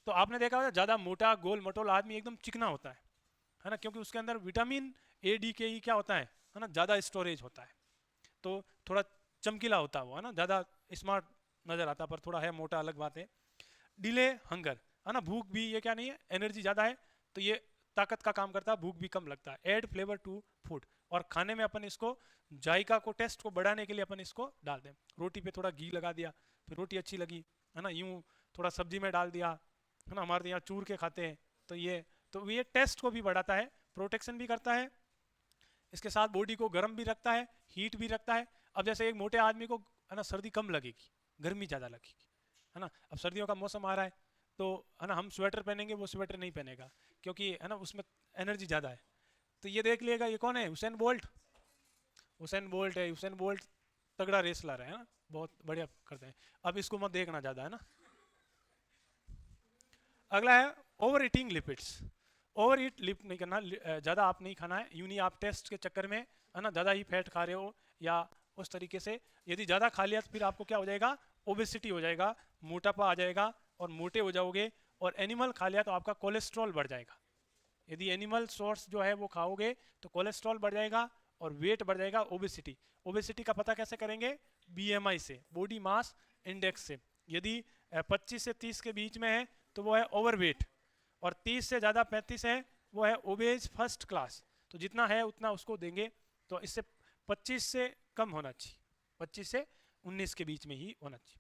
तो आपने देखा होगा ज़्यादा मोटा गोल मटोल आदमी एकदम चिकना होता है ना, क्योंकि उसके अंदर विटामिन ए डी के ई क्या होता है ना, ज़्यादा स्टोरेज होता है। तो थोड़ा चमकीला होता है वो, है ना, ज़्यादा स्मार्ट नज़र आता है, पर थोड़ा है मोटा अलग बात है। डिले हंगर, है ना, भूख भी ये क्या नहीं है, एनर्जी ज़्यादा है तो ये ताकत का काम करता है, भूख भी कम लगता है। ऐड फ्लेवर टू फूड, और खाने में अपन इसको जायका को, टेस्ट को बढ़ाने के लिए अपन इसको डाल दें। रोटी पे थोड़ा घी लगा दिया, फिर रोटी अच्छी लगी, है ना, यूं थोड़ा सब्जी में डाल दिया, है ना, हमारे यहाँ चूर के खाते हैं, तो ये टेस्ट को भी बढ़ाता है, प्रोटेक्शन भी करता है, इसके साथ बॉडी को गर्म भी रखता है, हीट भी रखता है। अब जैसे एक मोटे आदमी को, है ना, सर्दी कम लगेगी, गर्मी ज़्यादा लगेगी, है ना, अब सर्दियों का मौसम आ रहा है तो, है ना, हम स्वेटर पहनेंगे, वो स्वेटर नहीं पहनेगा, क्योंकि, है ना, उसमें एनर्जी ज़्यादा है। तो ये देख लिएगा, ये कौन है, हुसैन बोल्ट। हुसैन बोल्ट है, हुसैन बोल्ट तगड़ा रेसलर है ना, बहुत बढ़िया करते हैं। अब इसको मत देखना ज़्यादा, है ना। अगला है ओवर ईटिंग लिपिड्स। ओवर ईट लिप नहीं करना, ज़्यादा आप नहीं खाना है, यूं नहीं आप टेस्ट के चक्कर में, है ना, ज़्यादा ही फैट खा रहे हो या उस तरीके से। यदि ज़्यादा खा लिया तो फिर आपको क्या हो जाएगा, ओबेसिटी हो जाएगा, मोटापा आ जाएगा और मोटे हो जाओगे। और एनिमल खा लिया तो आपका कोलेस्ट्रॉल बढ़ जाएगा। यदि एनिमल सोर्स जो है वो खाओगे तो कोलेस्ट्रॉल बढ़ जाएगा और वेट बढ़ जाएगा, ओबेसिटी। ओबेसिटी का पता कैसे करेंगे, बीएमआई से, बॉडी मास इंडेक्स से। यदि 25 से 30 के बीच में है तो वो है ओवरवेट, और 30 से ज़्यादा 35 है वो है ओबेज फर्स्ट क्लास। तो जितना है उतना उसको देंगे, तो इससे 25 से कम होना चाहिए, 25 से 19 के बीच में ही होना चाहिए।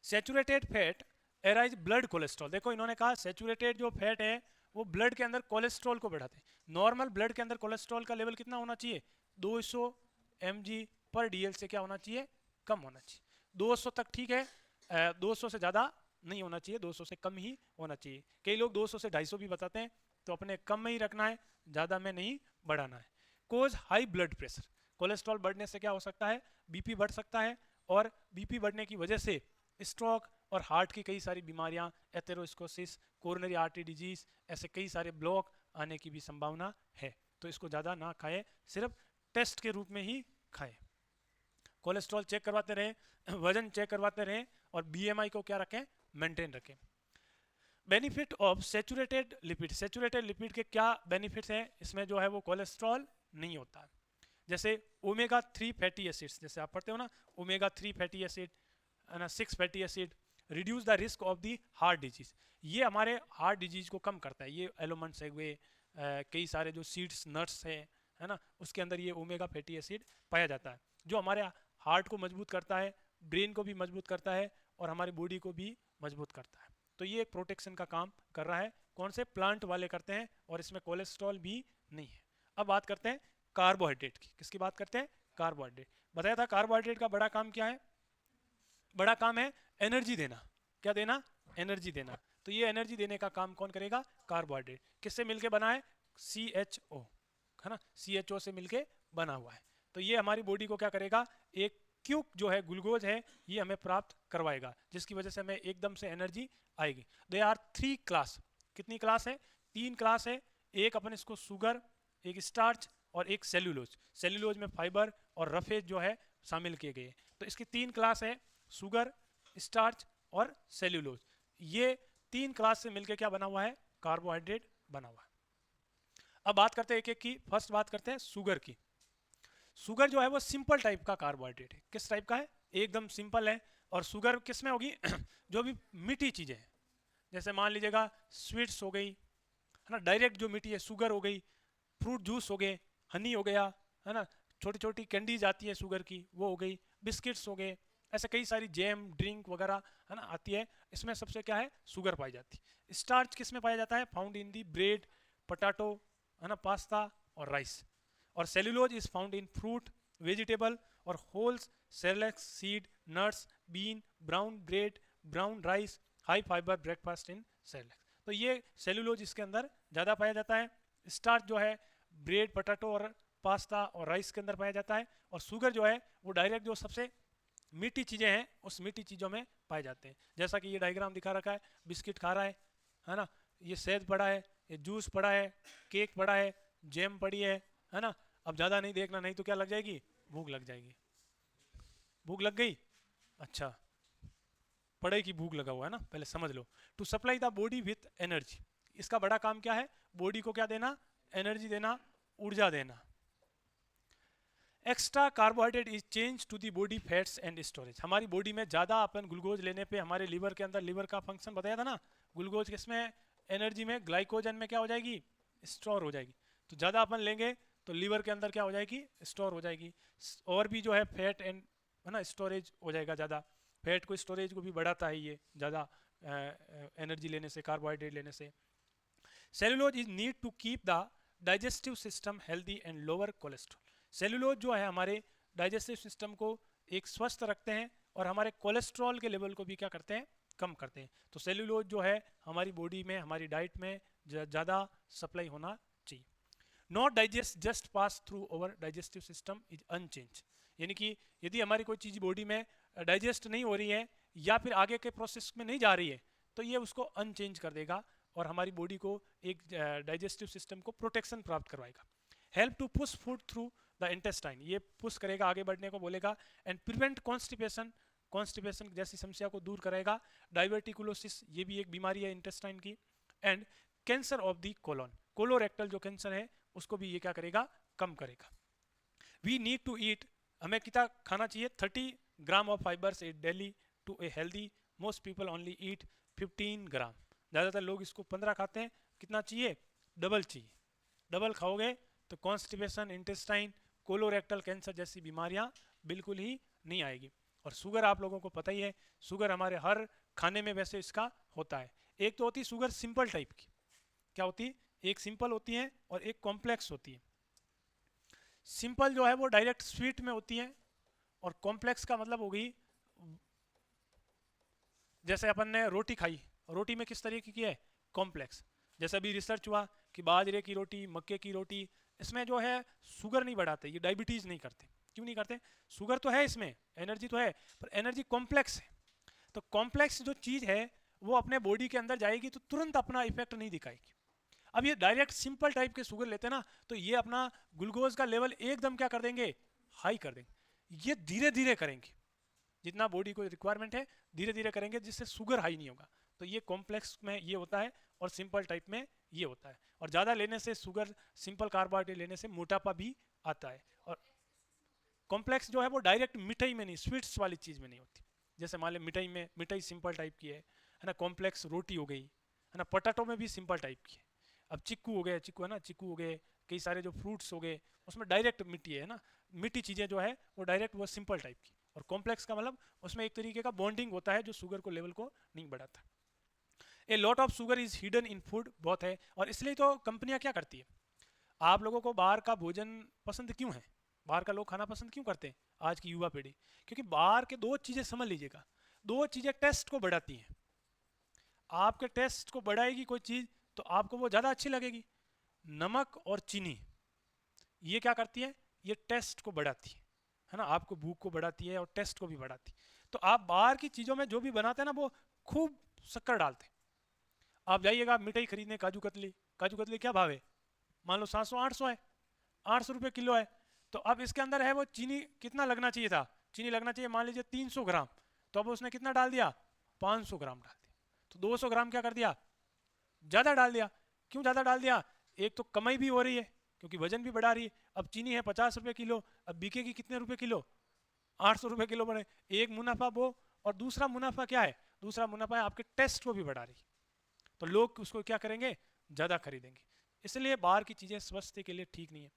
Saturated fat arise blood cholesterol. देखो इन्होंने कहा सैचुरेटेड जो फैट है वो ब्लड के अंदर कोलेस्ट्रॉल को बढ़ाते हैं। नॉर्मल ब्लड के अंदर कोलेस्ट्रॉल का लेवल कितना होना चाहिए, 200 mg पर डीएल से क्या होना चाहिए, कम होना चाहिए। 200 तक ठीक है, 200 से ज़्यादा नहीं होना चाहिए, 200 से कम ही होना चाहिए। कई लोग 200 से 250 भी बताते हैं, तो अपने कम में ही रखना है, ज़्यादा में नहीं बढ़ाना है। कोज हाई ब्लड प्रेशर, कोलेस्ट्रॉल बढ़ने से क्या हो सकता है, बीपी बढ़ सकता है, और बीपी बढ़ने की वजह से स्ट्रोक और हार्ट की कई सारी बीमारियां, एथेरोस्क्लेरोसिस, कोरोनरी आर्टरी डिजीज, ऐसे कई सारे ब्लॉक आने की भी संभावना है। तो इसको ज़्यादा ना खाएं, सिर्फ टेस्ट के रूप में ही खाएं। कोलेस्ट्रॉल चेक करवाते रहें, वजन चेक करवाते रहें, और बीएमआई को क्या रखें, मेंटेन रखें। Benefit of saturated lipid, saturated lipid के क्या बेनिफिट्स हैं, इसमें जो है वो कोलेस्ट्रॉल नहीं होता। जैसे ओमेगा 3 फैटी एसिड्स, जैसे आप पढ़ते हो ना, ओमेगा 3 फैटी एसिड, है ना, 6 fatty acid reduce the risk of the heart disease. ये हमारे हार्ट डिजीज को कम करता है। ये एलोमंड्स है वे, कई सारे जो सीड्स नट्स है ना, उसके अंदर ये ओमेगा फैटी एसिड पाया जाता है, जो हमारे हार्ट को मजबूत करता है, ब्रेन को भी मजबूत करता है, और हमारी बॉडी को भी मजबूत करता है। तो ये एक प्रोटेक्शन का काम कर रहा है। कौन से, प्लांट वाले करते हैं, और इसमें कोलेस्ट्रॉल भी नहीं है। अब बात करते हैं कार्बोहाइड्रेट की। किसकी बात करते हैं, कार्बोहाइड्रेट। बताया था कार्बोहाइड्रेट का बड़ा काम क्या है, बड़ा काम है एनर्जी देना। क्या देना, एनर्जी देना। तो ये एनर्जी देने का काम कौन करेगा, कार्बोहाइड्रेट। किससे मिलके बना है, CHO, है ना, CHO से मिलके बना हुआ है। तो ये हमारी बॉडी को क्या करेगा, एक क्यूब जो है, ग्लूकोज है, ये हमें प्राप्त करवाएगा, जिसकी वजह से हमें एकदम से एनर्जी आएगी। They are 3 class. कितनी क्लास है, 3 क्लास है। एक अपन इसको शुगर, एक स्टार्च, और एक सेल्यूलोज। सेल्यूलोज में फाइबर और रफेज जो है शामिल किए गए। तो इसकी 3 क्लास है, शुगर, स्टार्च और सेल्यूलोज। ये 3 क्लास से मिलकर क्या बना हुआ है, कार्बोहाइड्रेट बना हुआ है। अब बात करते हैं एक एक की। फर्स्ट बात करते हैं शुगर की। शुगर जो है वो सिंपल टाइप का कार्बोहाइड्रेट है। किस टाइप का है, एकदम सिंपल है। और शुगर किस में होगी जो भी मीठी चीजें हैं, जैसे मान लीजिएगा स्वीट्स हो गई, है ना, डायरेक्ट जो मीठी है, शुगर हो गई, फ्रूट जूस हो गए, हनी हो गया, है ना, छोटी छोटी कैंडीज आती है शुगर की, वो हो गई, बिस्किट्स हो गए, ऐसे कई सारी जैम ड्रिंक वगैरह, है ना, आती है। इसमें सबसे क्या है, शुगर पाई जाती है। स्टार्च किस में पाया जाता है, found in the bread, potato, है ना, पास्ता और राइस। और cellulose is found in fruit, vegetable और wholes, cereals, seed, nuts, bean, brown bread, brown rice, high fibre breakfast in cereals. तो ये सेल्यूलोज इसके अंदर ज़्यादा पाया जाता है। स्टार्च जो है ब्रेड, पोटैटो और पास्ता और राइस के अंदर पाया जाता है। और शुगर जो है वो डायरेक्ट जो सबसे मीठी चीज़ें हैं उस मीठी चीज़ों में पाए जाते हैं। जैसा कि ये डायग्राम दिखा रखा है, बिस्किट खा रहा है ना, ये सेब पड़ा है, ये जूस पड़ा है, केक पड़ा है, जैम पड़ी है ना। अब ज़्यादा नहीं देखना, नहीं तो क्या लग जाएगी, भूख लग जाएगी। भूख लग गई, अच्छा पढ़ाई की भूख लगा हुआ है ना, पहले समझ लो। To supply the body with energy, इसका बड़ा काम क्या है, बॉडी को क्या देना, एनर्जी देना, ऊर्जा देना। Extra carbohydrate is change to the body fats and storage, हमारी बॉडी में ज़्यादा अपन ग्लूकोज लेने पे हमारे लीवर के अंदर, लीवर का फंक्शन बताया था ना, ग्लूकोज किसमें, एनर्जी में, ग्लाइकोजन में क्या हो जाएगी, स्टोर हो जाएगी। तो ज़्यादा अपन लेंगे तो लीवर के अंदर क्या हो जाएगी, स्टोर हो जाएगी। और भी जो है फैट एंड है ना, स्टोरेज हो जाएगा ज़्यादा, फैट को स्टोरेज को भी बढ़ाता है ये ज़्यादा एनर्जी लेने से, कार्बोहाइड्रेट लेने से। Cellulose is need to keep the digestive system healthy and lower cholesterol, cellulose जो है हमारे डाइजेस्टिव सिस्टम को एक स्वस्थ रखते हैं और हमारे कोलेस्ट्रॉल के लेवल को भी क्या करते हैं, कम करते हैं। तो सेलुलोज जो है हमारी बॉडी में, हमारी डाइट में ज़्यादा सप्लाई होना चाहिए। Not digest just pass through over digestive system is unchange, यानी कि यदि हमारी कोई चीज़ बॉडी में डाइजेस्ट नहीं हो रही है या फिर आगे के प्रोसेस में नहीं जा रही है तो ये उसको अनचेंज कर देगा और हमारी बॉडी को एक डाइजेस्टिव सिस्टम को प्रोटेक्शन प्राप्त करवाएगा। Help to push food through the intestine, ये पुश करेगा, आगे बढ़ने को बोलेगा। एंड प्रिवेंट कॉन्स्टिपेशन, कॉन्स्टिपेशन जैसी समस्या को दूर करेगा। डाइवर्टिकुलोसिस, ये भी एक बीमारी है इंटेस्टाइन की। And cancer of the colon, colorectal जो कैंसर है उसको भी ये क्या करेगा, कम करेगा। वी नीड टू ईट, हमें कितना खाना चाहिए, 30 gram of fibers a daily to a healthy, most people only eat 15 gram, ज़्यादातर लोग इसको 15 खाते हैं। कितना चाहिए, डबल चाहिए, डबल खाओगे तो कॉन्स्टिपेशन, इंटेस्टाइन, कोलोरेक्टल कैंसर जैसी बीमारियां बिल्कुल ही नहीं आएगी। और शुगर आप लोगों को पता ही है, शुगर हमारे हर खाने में वैसे इसका होता है। एक तो होती शुगर सिंपल टाइप की, क्या होती है, एक सिंपल होती है और एक कॉम्प्लेक्स होती है। सिंपल जो है वो डायरेक्ट स्वीट में होती है और कॉम्प्लेक्स का मतलब हो गई, जैसे अपन ने रोटी खाई, रोटी में किस तरीके की है, कॉम्प्लेक्स। जैसे अभी रिसर्च हुआ कि बाजरे की रोटी, मक्के की रोटी, इसमें जो है शुगर नहीं बढ़ाते, ये डायबिटीज नहीं करते। क्यों नहीं करते, शुगर तो है इसमें, एनर्जी तो है, पर एनर्जी कॉम्प्लेक्स है। तो कॉम्प्लेक्स जो चीज़ है वो अपने बॉडी के अंदर जाएगी तो तुरंत अपना इफेक्ट नहीं दिखाएगी। अब ये डायरेक्ट सिंपल टाइप के शुगर लेते हैं ना, तो ये अपना ग्लूकोज का लेवल एकदम क्या कर देंगे, हाई कर देंगे। ये धीरे धीरे करेंगे, जितना बॉडी को रिक्वायरमेंट है धीरे धीरे करेंगे, जिससे शुगर हाई नहीं होगा। तो ये कॉम्प्लेक्स में ये होता है और सिंपल टाइप में ये होता है। और ज़्यादा लेने से शुगर, सिंपल कार्बोहाइड्रेट लेने से मोटापा भी आता है। और कॉम्प्लेक्स जो है वो डायरेक्ट मिठाई में नहीं, स्वीट्स वाली चीज़ में नहीं होती। जैसे मान लो मिठाई में, मिठाई सिंपल टाइप की है ना, कॉम्प्लेक्स रोटी हो गई है ना, पोटैटो में भी सिंपल टाइप की है। अब चिक्कू हो गए, चिक्कू है ना, चिक्कू हो गए, कई सारे जो फ्रूट्स हो गए उसमें डायरेक्ट मिट्टी है ना, मीठी चीज़ें जो है वो डायरेक्ट वो सिंपल टाइप की। और कॉम्प्लेक्स का मतलब उसमें एक तरीके का बॉन्डिंग होता है जो शुगर को लेवल को नहीं बढ़ाता। A lot of sugar is hidden in food, बहुत है। और इसलिए तो कंपनियां क्या करती है, आप लोगों को बाहर का भोजन पसंद क्यों है, बाहर का लोग खाना पसंद क्यों करते हैं आज की युवा पीढ़ी, क्योंकि बाहर के दो चीज़ें समझ लीजिएगा, दो चीज़ें टेस्ट को बढ़ाती हैं। आपके टेस्ट को बढ़ाएगी कोई चीज़ तो आपको वो ज़्यादा अच्छी लगेगी। नमक और चीनी ये क्या करती है, ये टेस्ट को बढ़ाती है ना, आपको भूख को बढ़ाती है और टेस्ट को भी बढ़ाती है। तो आप बाहर की चीज़ों में जो भी बनाते हैं ना वो खूब शक्कर डालते हैं। आप जाइएगा मिठाई खरीदने, काजू कतली, काजू कतली क्या भाव है, मान लो 700-800 है, 800 रुपये किलो है। तो अब इसके अंदर है वो चीनी कितना लगना चाहिए था, चीनी लगना चाहिए मान लीजिए 300 ग्राम, तो अब उसने कितना डाल दिया, 500 ग्राम डाल दिया। तो 200 ग्राम क्या कर दिया, ज़्यादा डाल दिया। क्यों ज़्यादा डाल दिया, एक तो कमाई भी हो रही है क्योंकि वजन भी बढ़ा रही है। अब चीनी है 50 रुपये किलो, अब बिकेगी कितने रुपये किलो, 800 रुपये किलो बढ़े। एक मुनाफा वो, और दूसरा मुनाफा क्या है, दूसरा मुनाफा है आपके टेस्ट को भी बढ़ा रही है, तो लोग उसको क्या करेंगे, ज़्यादा खरीदेंगे। इसलिए बाहर की चीज़ें स्वास्थ्य के लिए ठीक नहीं है।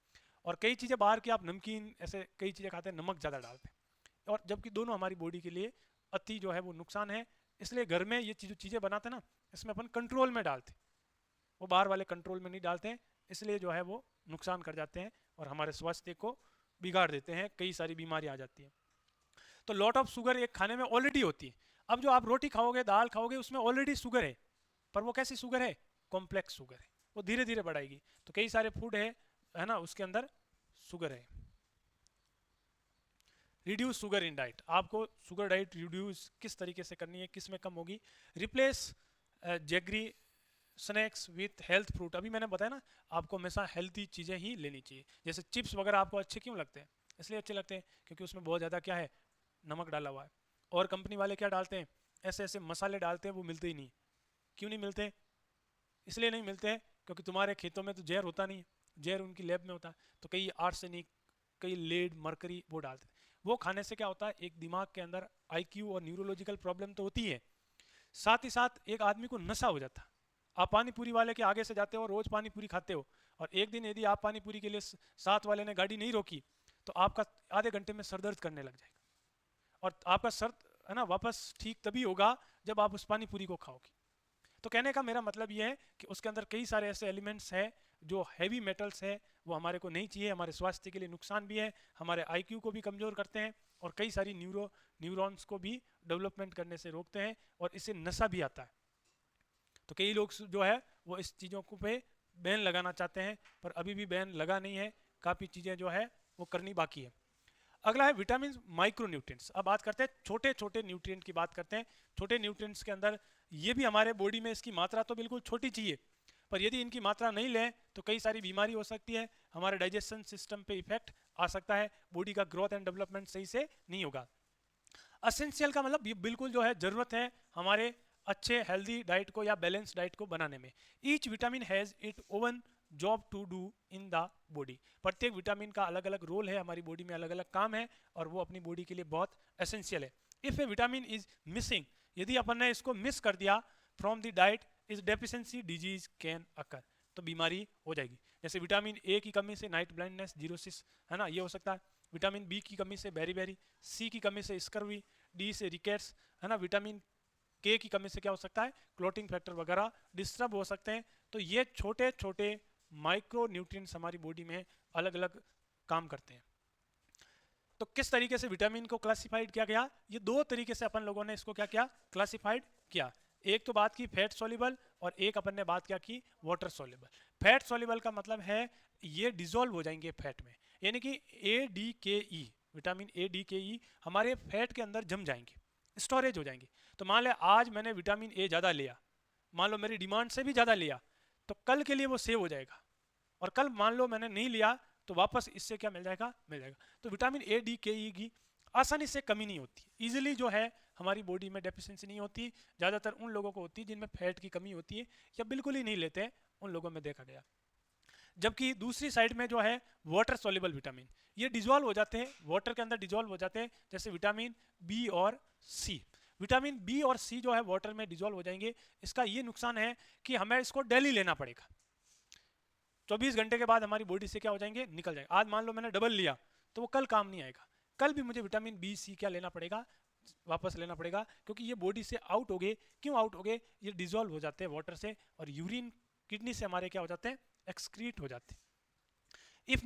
और कई चीज़ें बाहर की, आप नमकीन ऐसे कई चीज़ें खाते हैं, नमक ज़्यादा डालते हैं, और जबकि दोनों हमारी बॉडी के लिए अति जो है वो नुकसान है। इसलिए घर में ये चीज़ें बनाते हैं ना, इसमें अपन कंट्रोल में डालते, वो बाहर वाले कंट्रोल में नहीं डालते हैं, इसलिए जो है वो नुकसान कर जाते हैं और हमारे स्वास्थ्य को बिगाड़ देते हैं, कई सारी बीमारियां आ जाती हैं। तो लॉट ऑफ शुगर एक खाने में ऑलरेडी होती है। अब जो आप रोटी खाओगे, दाल खाओगे, उसमें ऑलरेडी शुगर है, पर वो कैसी शुगर है, कॉम्प्लेक्स शुगर है, वो धीरे धीरे बढ़ाएगी। तो कई सारे फूड है ना, उसके अंदर शुगर है। रिड्यूस शुगर इन डाइट, आपको शुगर डाइट रिड्यूस किस तरीके से करनी है, किस में कम होगी। Replace jaggery snacks with health fruit, अभी मैंने बताया ना आपको हमेशा हेल्थी चीज़ें ही लेनी चाहिए। जैसे चिप्स वगैरह आपको अच्छे क्यों लगते हैं, इसलिए अच्छे लगते हैं क्योंकि उसमें बहुत ज़्यादा क्या है, नमक डाला हुआ है। और कंपनी वाले क्या डालते हैं, ऐसे ऐसे मसाले डालते हैं वो मिलते ही नहीं। क्यों नहीं मिलते? इसलिए नहीं मिलते हैं क्योंकि तुम्हारे खेतों में तो जहर होता नहीं है, जहर उनकी लैब में होता है। तो कई आर्सेनिक, कई लेड, मरकरी वो डालते हैं। वो खाने से क्या होता है, एक दिमाग के अंदर आईक्यू और न्यूरोलॉजिकल प्रॉब्लम तो होती है, साथ ही साथ एक आदमी को नशा हो जाता है। आप पानी पूरी वाले के आगे से जाते हो, रोज पानी पूरी खाते हो, और एक दिन यदि आप पानी पूरी के लिए साथ वाले ने गाड़ी नहीं रोकी तो आपका आधे घंटे में सर दर्द करने लग जाएगा, और आपका सर है ना वापस ठीक तभी होगा जब आप उस पानी पूरी को खाओगे। तो कहने का मेरा मतलब ये है कि उसके अंदर कई सारे ऐसे एलिमेंट्स हैं जो हैवी मेटल्स है, वो हमारे को नहीं चाहिए, हमारे स्वास्थ्य के लिए नुकसान भी है, हमारे आईक्यू को भी कमज़ोर करते हैं, और कई सारी न्यूरॉन्स को भी डेवलपमेंट करने से रोकते हैं, और इससे नशा भी आता है। तो कई लोग जो है वो इस चीज़ों को पे बैन लगाना चाहते हैं, पर अभी भी बैन लगा नहीं है, काफ़ी चीज़ें जो है वो करनी बाकी है। अगला है विटामिन माइक्रो न्यूट्रिएंट्स। अब बात करते हैं छोटे छोटे न्यूट्रिएंट की बात करते हैं। छोटे न्यूट्रिएंट्स के अंदर ये भी हमारे बॉडी में इसकी मात्रा तो बिल्कुल छोटी चाहिए, पर यदि इनकी मात्रा नहीं लें तो कई सारी बीमारी हो सकती है, हमारे डाइजेशन सिस्टम पे इफेक्ट आ सकता है, बॉडी का ग्रोथ एंड डेवलपमेंट सही से नहीं होगा। असेंशियल का मतलब ये बिल्कुल जो है ज़रूरत है हमारे अच्छे हेल्दी डाइट को या बैलेंस डाइट को बनाने में। Each vitamin has it own job to do in the body. प्रत्येक विटामिन का अलग अलग रोल है, हमारी बॉडी में अलग अलग काम है, और वो अपनी बॉडी के लिए बहुत एसेंशियल है। If A vitamin is missing, यदि अपन ने इसको मिस कर दिया from the diet, is deficiency disease can occur, तो बीमारी हो जाएगी। जैसे विटामिन ए की कमी से नाइट ब्लाइंडनेस, जीरोसिस, है ना, ये हो सकता है। विटामिन बी की कमी से बेरी, सी की कमी से स्कर्वी, डी से रिकेट्स, है ना, विटामिन के की कमी से क्या हो सकता है, क्लोटिंग फैक्टर वगैरह डिस्टर्ब हो सकते हैं। तो ये छोटे छोटे माइक्रो न्यूट्रिएंट्स हमारी बॉडी में अलग अलग काम करते हैं। तो किस तरीके से विटामिन को क्लासिफाइड किया गया, ये दो तरीके से अपन लोगों ने इसको क्या किया, क्लासिफाइड किया। एक तो बात की फैट सोल्यूबल, और एक अपन ने बात क्या की, वाटर सोल्यूबल। फैट सोल्यूबल का मतलब है ये डिजोल्व हो जाएंगे फैट में, यानी कि ADKE, विटामिन ADKE हमारे फैट के अंदर जम जाएंगे, स्टोरेज हो जाएंगे। तो मान लें आज मैंने विटामिन ए ज़्यादा लिया, मान लो मेरी डिमांड से भी ज़्यादा लिया, तो कल के लिए वो सेव हो जाएगा, और कल मान लो मैंने नहीं लिया तो वापस इससे क्या मिल जाएगा, मिल जाएगा। तो विटामिन ADKE की आसानी से कमी नहीं होती, इजीली जो है हमारी बॉडी में डेफिशिएंसी नहीं होती। ज़्यादातर उन लोगों को होती है जिनमें फैट की कमी होती है या बिल्कुल ही नहीं लेते हैं, उन लोगों में देखा गया। जबकि दूसरी साइड में जो है वाटर सोल्यूबल विटामिन, ये डिजोल्व हो जाते हैं, वाटर के अंदर डिजोल्व हो जाते हैं, जैसे विटामिन बी और सी। विटामिन बी और सी जो है वाटर में डिजोल्व हो जाएंगे। इसका ये नुकसान है कि हमें इसको डेली लेना पड़ेगा, 24 घंटे के बाद हमारी बॉडी से क्या हो जाएंगे, निकल जाएंगे। आज मान लो मैंने डबल लिया तो वो कल काम नहीं आएगा, कल भी मुझे विटामिन बी सी क्या लेना पड़ेगा, वापस लेना पड़ेगा, क्योंकि ये बॉडी से आउट हो गए। क्यों आउट हो गए, ये डिजोल्व हो जाते हैं वाटर से, और यूरिन किडनी से हमारे क्या हो जाते हैं, एक्सक्रीट हो जाते हैं। If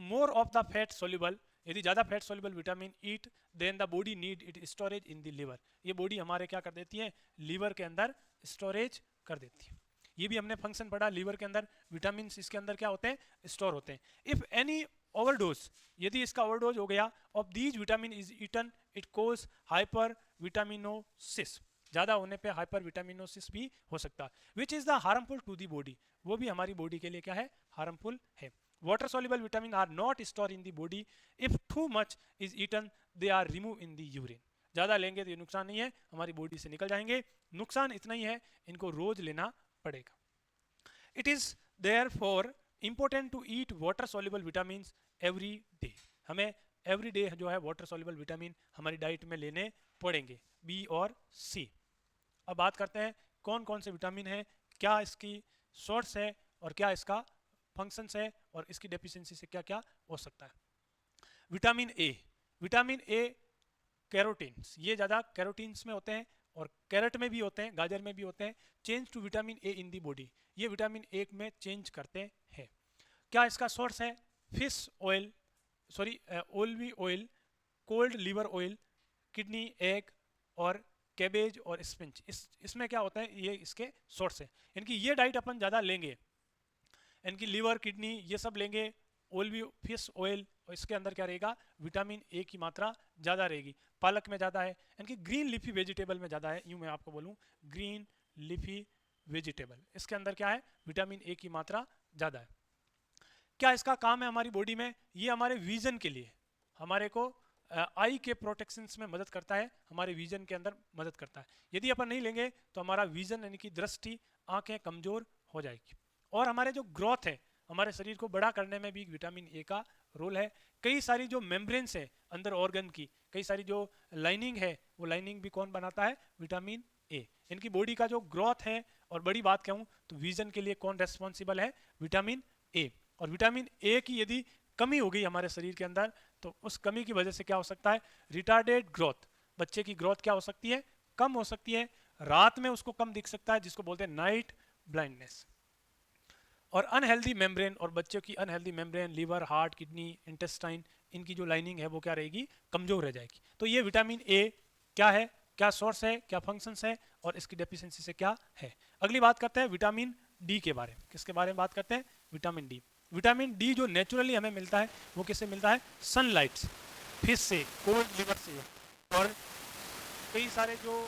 more of the fat soluble, यदि ज़्यादा fat soluble vitamin eat, then the body need it storage in the liver, ये बॉडी हमारे क्या कर देती है, लीवर के अंदर स्टोरेज कर देती है। ये भी हमने फंक्शन पढ़ा, लीवर के अंदर विटामिन इसके अंदर क्या होते हैं, स्टोर होते हैं। इफ एनी ओवरडोज, यदि इसका ओवरडोज हो गया of these vitamin is eaten, it cause hypervitaminosis, ज़्यादा होने पे हाइपर विटामिनोसिस भी हो सकता है, which is the harmful to the body, वो भी हमारी बॉडी के लिए क्या है, हार्मफुल है। Water soluble vitamin are not stored in the body, if too much is eaten they are removed in the urine, ज़्यादा लेंगे तो ये नुकसान नहीं है, हमारी बॉडी से निकल जाएंगे। नुकसान इतना ही है, इनको रोज लेना पड़ेगा। It is therefore important to eat water soluble vitamins every day, हमें एवरी डे जो है वाटर soluble विटामिन हमारी डाइट में लेने पड़ेंगे, बी और सी। अब बात करते हैं कौन कौन से विटामिन है, क्या इसकी सोर्स है, और क्या इसका फंक्शंस है, और इसकी डेफिशिएंसी से क्या क्या हो सकता है। Vitamin A, vitamin A carotenes, ये ज़्यादा कैरोटीन्स में होते हैं, और कैरेट में भी होते हैं, गाजर में भी होते हैं। Change to vitamin A in the body, ये विटामिन ए में चेंज करते हैं। क्या इसका सोर्स है, fish oil, sorry olive oil, cold liver oil, kidney, egg, और कैबेज और स्पिंच, इसमें क्या होता है, ये इसके सोर्स है। इनकी ये डाइट अपन ज़्यादा लेंगे, इनकी लीवर, किडनी, ये सब लेंगे, ओलिव फिश ऑयल, और इसके अंदर क्या रहेगा, विटामिन ए की मात्रा ज़्यादा रहेगी। पालक में ज़्यादा है, इनकी ग्रीन लीफी वेजिटेबल में ज़्यादा है, यूँ मैं आपको बोलूँ ग्रीन लीफी वेजिटेबल, इसके अंदर क्या है, विटामिन ए की मात्रा ज़्यादा है। क्या इसका काम है हमारी बॉडी में, ये हमारे विजन के लिए, हमारे को आई के प्रोटेक्शंस में मदद करता है, हमारे विजन के अंदर मदद करता है। यदि अपन नहीं लेंगे तो हमारा विजन यानी कि दृष्टि, आंखें कमजोर हो जाएगी। और हमारे जो ग्रोथ है, हमारे शरीर को बड़ा करने में भी विटामिन ए का रोल है। कई सारी जो मेम्ब्रेन्स है अंदर ऑर्गन की, कई सारी जो लाइनिंग है, वो लाइनिंग भी कौन बनाता है? Vitamin A. इनकी बॉडी का जो ग्रोथ है, और बड़ी बात कहूँ तो विजन के लिए कौन रेस्पॉन्सिबल है? Vitamin A. और विटामिन ए की यदि कमी हो गई हमारे शरीर के अंदर, तो उस कमी की वजह से क्या हो सकता है? रिटार्डेड ग्रोथ, बच्चे की ग्रोथ क्या हो सकती है? कम हो सकती है। रात में उसको कम दिख सकता है, जिसको बोलते हैं नाइट ब्लाइंडनेस। और अनहेल्दी मेम्ब्रेन, और बच्चों की unhealthy membrane, liver, heart, kidney, intestine, इनकी जो लाइनिंग है वो क्या रहेगी? कमजोर रह जाएगी। तो ये विटामिन ए क्या है, क्या सोर्स है, क्या फंक्शंस है, और इसकी डेफिशिएंसी से क्या है। अगली बात करते हैं विटामिन डी के बारे में। किसके बारे में बात करते हैं? Vitamin D. विटामिन डी जो नेचुरली हमें मिलता है वो किससे मिलता है? सनलाइट, फिश से, कोल्ड लिवर से, और कई सारे जो